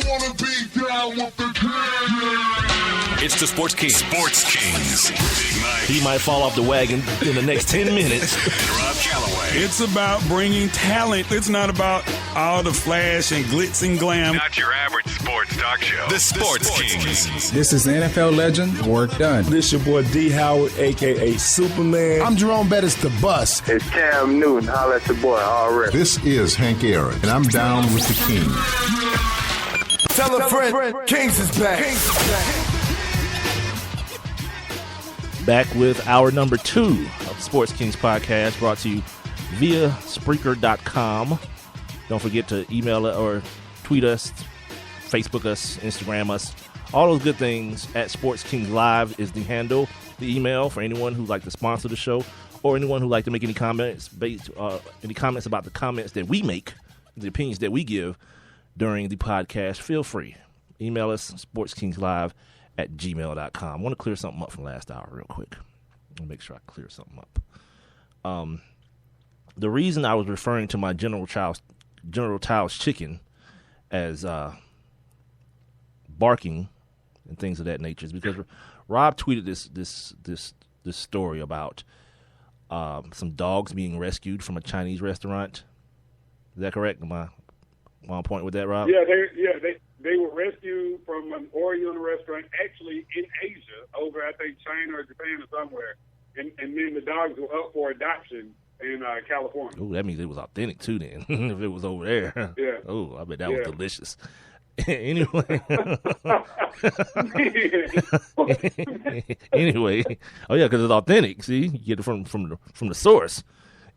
wanna be down with the king. It's the Sports Kings. Sports Kings. Big Mike. He might fall off the wagon in the next 10 minutes. Rob Calloway. It's about bringing talent. It's not about all the flash and glitz and glam. Not your average sports talk show. The Sports Kings. This is NFL legend, Work Done. This your boy D. Howard, a.k.a. Superman. I'm Jerome Bettis, the Bus. It's Cam Newton. Holla at your boy, already. This is Hank Aaron, and I'm down with the king. Tell a friend, Kings is back. Back with hour number 2 of the Sports Kings podcast, brought to you via Spreaker.com. Don't forget to email or tweet us, Facebook us, Instagram us. All those good things at Sports Kings Live is the handle, the email for anyone who'd like to sponsor the show or anyone who'd like to make any comments about the comments that we make, the opinions that we give during the podcast. Feel free. Email us, sportskingslive@gmail.com. I want to clear something up from last hour real quick. I'll make sure I clear something up. The reason I was referring to my General Tso's chicken as barking and things of that nature is because Rob tweeted this story about some dogs being rescued from a Chinese restaurant. Is that correct? Am I on point with that, Rob? Yeah, they were rescued from an Oriental restaurant, actually in Asia, over I think China or Japan or somewhere, and then the dogs were up for adoption in California. Oh, that means it was authentic too then, if it was over there. Yeah. Oh, I bet that was delicious. Anyway. Anyway. Oh, yeah, because it's authentic. See? You get it from the source.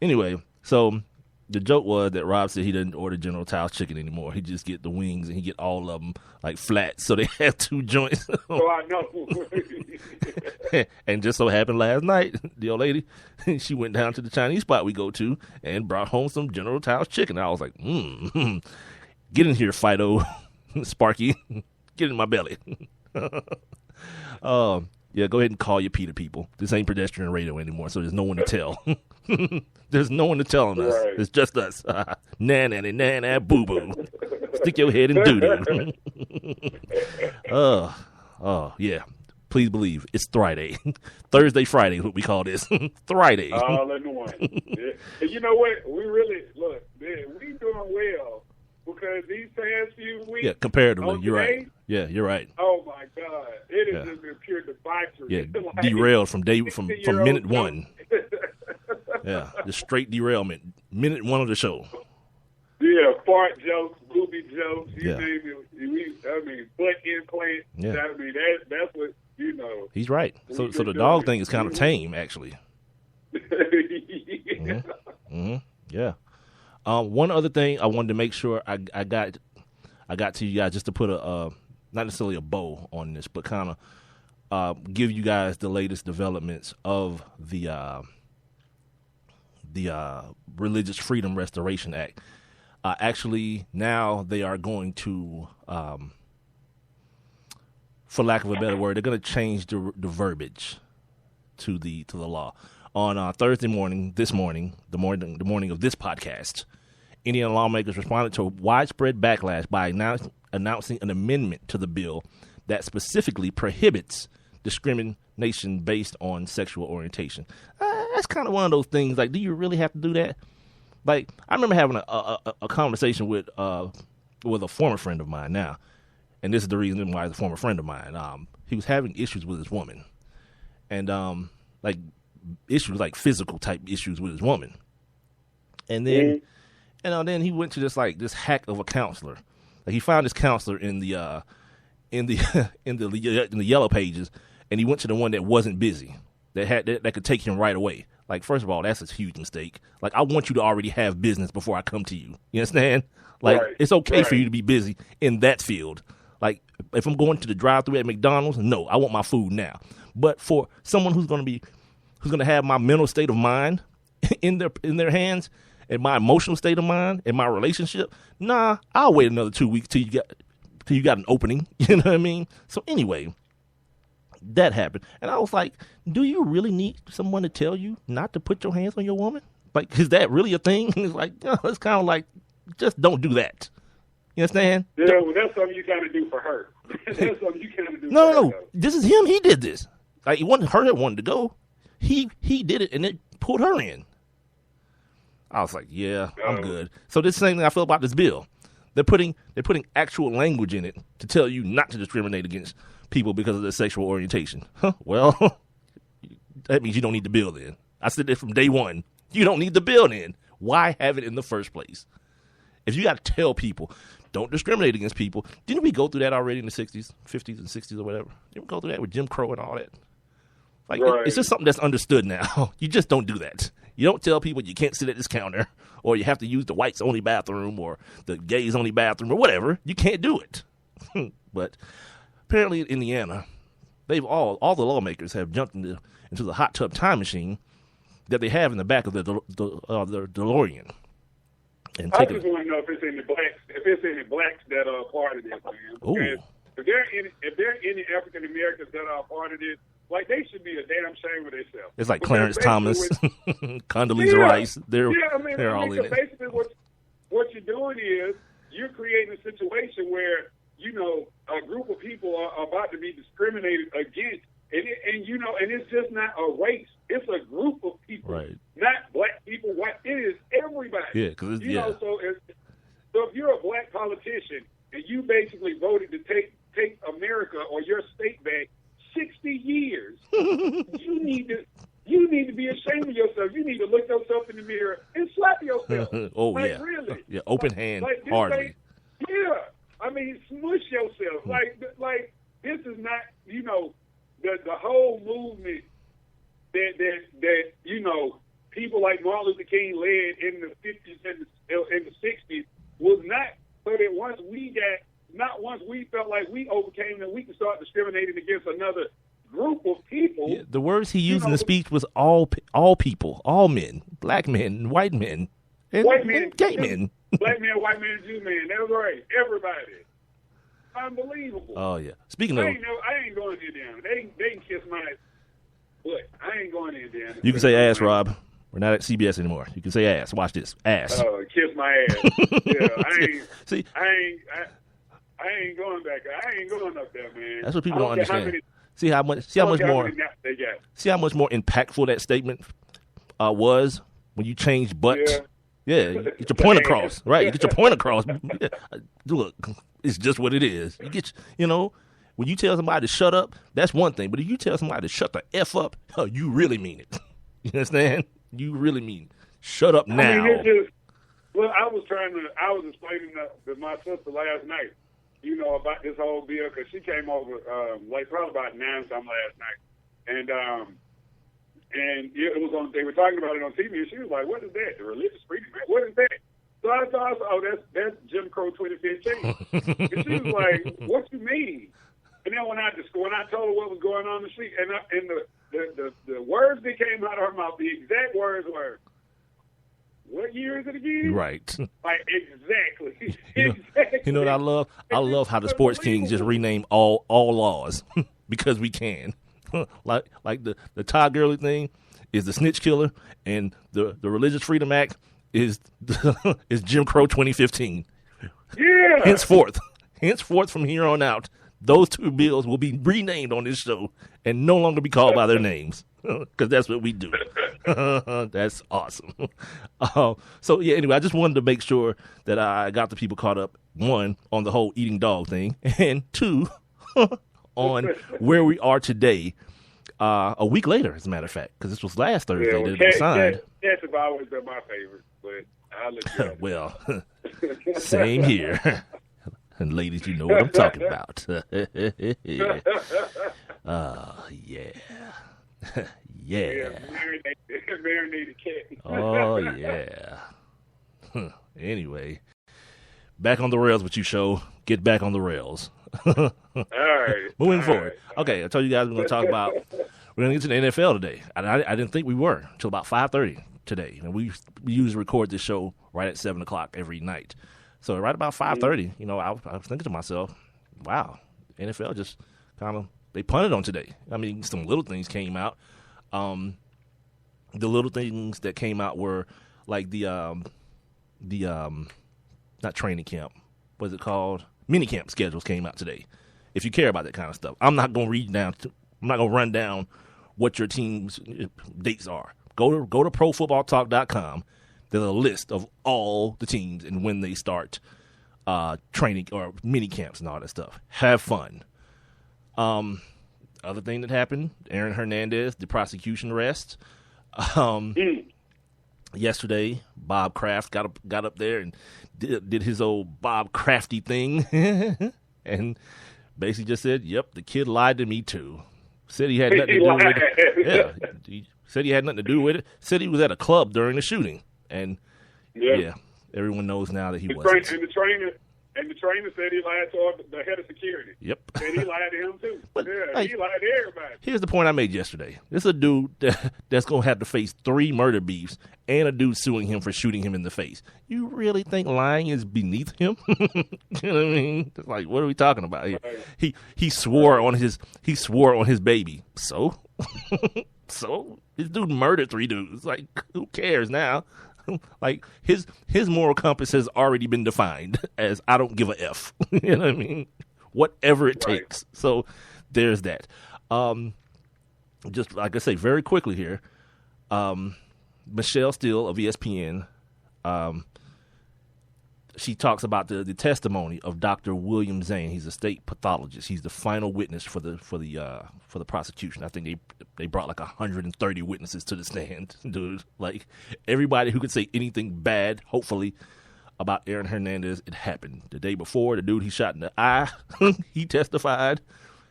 Anyway, so the joke was that Rob said he didn't order General Tso's chicken anymore. He just get the wings and he get all of them like flat, so they have 2 joints. Oh, I know. And just so happened last night, the old lady, she went down to the Chinese spot we go to and brought home some General Tso's chicken. I was like, get in here, Fido, Sparky, get in my belly. Yeah, go ahead and call your PETA people. This ain't pedestrian radio anymore, so there's no one to tell. There's no one to tell on us. Right. It's just us. Nah, boo-boo. Stick your head in doo-doo. Yeah. Please believe it's Friday. Thursday, Friday is what we call this. Friday. All in one. Yeah. And you know what? We really, look, man, we doing well because these past few weeks. Yeah, comparatively, you're right. Yeah, you're right. Oh, my God. It has just been pure debauchery. Yeah, derailed from minute one. Yeah, the straight derailment. Minute 1 of the show. Yeah, fart jokes, booby jokes, you name it. Butt implant. Yeah. I mean, that's what, you know. He's right. So the dog thing is kind of tame, actually. Yeah. One other thing I wanted to make sure I got to you guys just to put a not necessarily a bow on this, but kind of give you guys the latest developments of the Religious Freedom Restoration Act. Actually, now they are going to, for lack of a better word, they're going to change the verbiage to the law. On Thursday morning, the morning of this podcast, Indiana lawmakers responded to a widespread backlash by announcing an amendment to the bill that specifically prohibits discrimination based on sexual orientation. That's kind of one of those things. Like, do you really have to do that? Like, I remember having a conversation with a former friend of mine now, and this is the reason why he's a former friend of mine. He was having issues with his woman, and like issues like physical type issues with his woman, and then then he went to this hack of a counselor. Like, he found this counselor in the yellow pages, and he went to the one that wasn't busy, that could take him right away. Like, first of all, that's a huge mistake. Like, I want you to already have business before I come to you. You understand? Like, It's okay for you to be busy in that field. Like, if I'm going to the drive-thru at McDonald's, no, I want my food now. But for someone who's going to have my mental state of mind in their hands, and my emotional state of mind, and my relationship, nah, I'll wait another 2 weeks till you got an opening. You know what I mean? So anyway, that happened, and I was like, do you really need someone to tell you not to put your hands on your woman? Like, is that really a thing? It's like, it's kind of like, just don't do that. You understand? Yeah, well, that's something you got to do for her. That's something you got to do No, for her. no. This is him. He did this. Like, it wasn't her that wanted to go. He did it, and it pulled her in. I was like, yeah, I'm good. So this same thing I feel about this bill. They're putting actual language in it to tell you not to discriminate against people because of their sexual orientation. Huh? Well, that means you don't need the bill then. I said that from day one. You don't need the bill then. Why have it in the first place? If you got to tell people, don't discriminate against people. Didn't we go through that already in the 60s, 50s, and 60s or whatever? Didn't we go through that with Jim Crow and all that? Like, right. It's just something that's understood now. You just don't do that. You don't tell people you can't sit at this counter, or you have to use the whites-only bathroom, or the gays-only bathroom, or whatever. You can't do it. But apparently in Indiana, all the lawmakers have jumped into the hot tub time machine that they have in the back of the DeLorean. And I just want to know if it's any blacks that are a part of this, man. Ooh. If there are any African Americans that are a part of this, like, they should be a damn shame of themselves. It's like Clarence Thomas, Condoleezza Rice. They're all in it. Basically, what you're doing is you're creating a situation where, you know, a group of people are about to be discriminated against, and it's just not a race. It's a group of people, right? Not black people, white. It is everybody. Yeah, because So if you're a black politician and you basically voted to take America or your state back 60 years, you need to be ashamed of yourself. You need to look yourself in the mirror and slap yourself. Oh, like, yeah. Really? Yeah, open hand, like, hardly. Yeah. I mean, smush yourself. Like this is not, you know, the whole movement that you know, people like Martin Luther King led in the 50s and the 60s was not so that once we felt like we overcame that we could start discriminating against another group of people. Yeah, the words he used in the speech was all people, all men, black men, white men, and gay men. Black men, white men, Jew men. That's right. Everybody. Unbelievable. Oh, yeah. Speaking of... I ain't going to Indiana. They can kiss my butt. I ain't going to Indiana. You can say ass, Rob. We're not at CBS anymore. You can say ass. Watch this. Ass. Kiss my ass. Yeah, I ain't going back. I ain't going up there, man. That's what people don't understand. See how much more impactful that statement was when you changed butt. Yeah, you get your point across, right? You get your point across. Yeah. Look, it's just what it is. When you tell somebody to shut up, that's one thing. But if you tell somebody to shut the F up, you really mean it. You understand? You really mean it. Shut up now. I mean, it's just, I was explaining to my sister last night, about this whole bill, because she came over, probably about 9 something last night. And it was on. They were talking about it on TV, and she was like, "What is that? The religious freedom? What is that?" So I thought, that's Jim Crow 2015. And she was like, "What you mean?" And then when I told her what was going on in the street, and the words that came out of her mouth, the exact words were, "What year is it again?" Right. Like, exactly. Exactly. You know what I love? I love how the Sports Kings just rename all laws because we can. like the Todd Gurley thing is the snitch killer, and the Religious Freedom Act is Jim Crow 2015. Yeah. Henceforth from here on out, those two bills will be renamed on this show and no longer be called by their names, because that's what we do. That's awesome. Anyway, I just wanted to make sure that I got the people caught up, one, on the whole eating dog thing, and two, on where we are today, a week later, as a matter of fact, because this was last Thursday that it was signed. Cats have always been my favorite, but I'll let you know. Well, same here. And ladies, you know what I'm talking about. Yeah. Marinated cat. Oh, yeah. Anyway, back on the rails with you, show. Get back on the rails. All right. Moving forward. Okay, I told you guys we're going to talk about, we're going to get to the NFL today. I didn't think we were until about 5:30 today. And we usually record this show right at 7 o'clock every night. So right about 5:30, I was thinking to myself, wow, NFL just kind of, they punted on today. I mean, some little things came out. The little things that came out were like the not training camp. what's it called? Minicamp schedules came out today. If you care about that kind of stuff, I'm not going to run down what your team's dates are. Go to ProFootballTalk.com. There's a list of all the teams and when they start training or mini camps and all that stuff. Have fun. Other thing that happened, Aaron Hernandez, the prosecution arrest. Yesterday, Bob Kraft got up there and did his old Bob Crafty thing and basically just said, "Yep, the kid lied to me too." Said he had nothing to do with it. Yeah, he said he had nothing to do with it. Said he was at a club during the shooting, and yeah everyone knows now that he wasn't. And the trainer said he lied to the head of security. Yep. And he lied to him, too. But, yeah, he lied to everybody. Here's the point I made yesterday. This is a dude that's going to have to face 3 murder beefs and a dude suing him for shooting him in the face. You really think lying is beneath him? You know what I mean? It's like, what are we talking about here? Right. He swore on his baby. So? So? This dude murdered 3 dudes. Like, who cares now? Like his moral compass has already been defined as I don't give a F. You know what I mean? Whatever it takes. So there's that. Just like I say, very quickly here, Michelle Steele of ESPN, she talks about the testimony of Dr. William Zane. He's a state pathologist. He's the final witness for the prosecution. I think they brought like 130 witnesses to the stand, dude. Like everybody who could say anything bad, hopefully, about Aaron Hernandez, it happened. The day before, the dude he shot in the eye, he testified.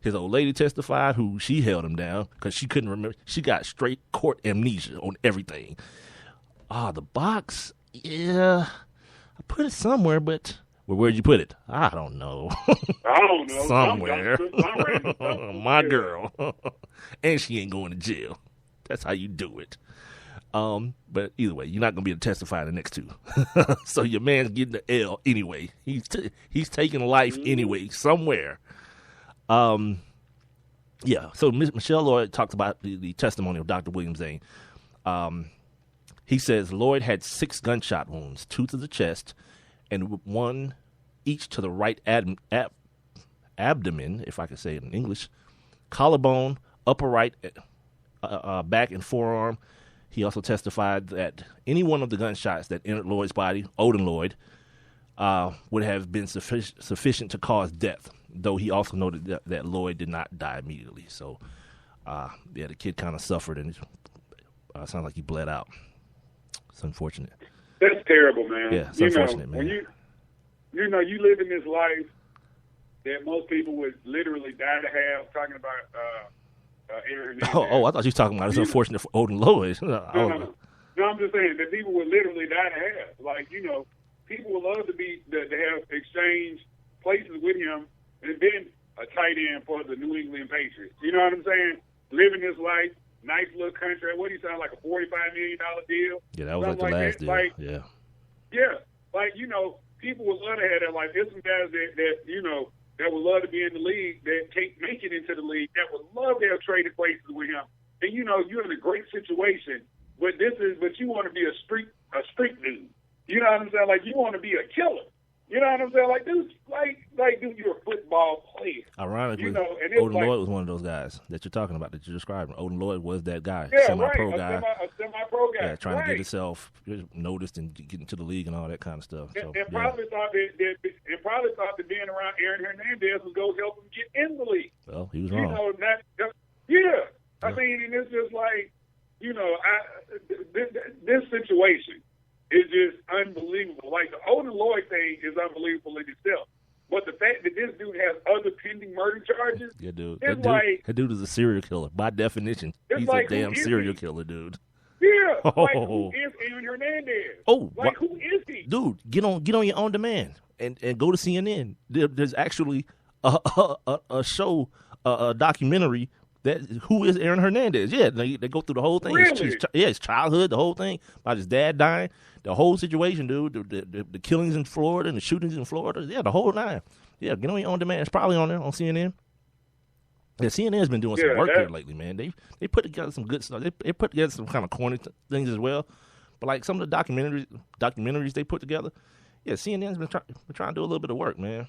His old lady testified, who she held him down because she couldn't remember. She got straight court amnesia on everything. The box, yeah. I put it somewhere, but where'd you put it? I don't know. I don't know. Somewhere. My girl. And she ain't going to jail. That's how you do it. But either way, you're not going to be able to testify in the next 2. So your man's getting the L anyway. He's taking life anyway, somewhere. Yeah, so Michelle Lloyd talked about the testimony of Dr. William Zane. He says Lloyd had 6 gunshot wounds, 2 to the chest and 1 each to the right abdomen, if I can say it in English, collarbone, upper right, back and forearm. He also testified that any one of the gunshots that entered Lloyd's body, Odin Lloyd, would have been sufficient to cause death, though he also noted that Lloyd did not die immediately. So, the kid kind of suffered, and it sounds like he bled out. It's unfortunate. That's terrible, man. Yeah, it's unfortunate, man. When you live in this life that most people would literally die to have, talking about Aaron Hernandez. I thought you were talking about it's unfortunate for Odin Lloyd. No, I'm just saying that people would literally die to have. Like, people would love to have exchange places with him and been a tight end for the New England Patriots. You know what I'm saying? Living this life. Nice little contract. What do you sound like, a $45 million deal? Yeah, that was like the last deal. Yeah. Yeah. Like, people would love to have that. Like, there's some guys that would love to be in the league, that can't make it into the league, that would love to have traded places with him. And, you're in a great situation, but you want to be a street dude. You know what I'm saying? Like, you want to be a killer. You know what I'm saying? Like, dude, dude, you're a football player. Ironically, Odin Lloyd was one of those guys that you're talking about, that you're describing. Odin Lloyd was that guy, semi-pro guy. A semi-pro guy. Yeah, trying to get himself noticed and get into the league and all that kind of stuff. So, probably thought that being around Aaron Hernandez was going to help him get in the league. Well, he was wrong. I mean, and it's just like, this situation is just unbelievable. Like, the Odin Lloyd thing is unbelievable in itself. But the fact that this dude has other pending murder charges, dude. That dude is a serial killer. By definition, he's a damn serial killer, dude. Yeah, like, who is Aaron Hernandez? Who is he? Dude, get on your own demand and go to CNN. There's actually a show, a documentary. Who is Aaron Hernandez? Yeah, they go through the whole thing. Really? His childhood, the whole thing, about his dad dying, the whole situation, dude, the killings in Florida and the shootings in Florida. Yeah, the whole 9. Yeah, get on your own demand. It's probably on there on CNN. Yeah, CNN's been doing some work here lately, man. They put together some good stuff. They put together some kind of corny things as well. But like some of the documentaries they put together, CNN's been trying to do a little bit of work, man.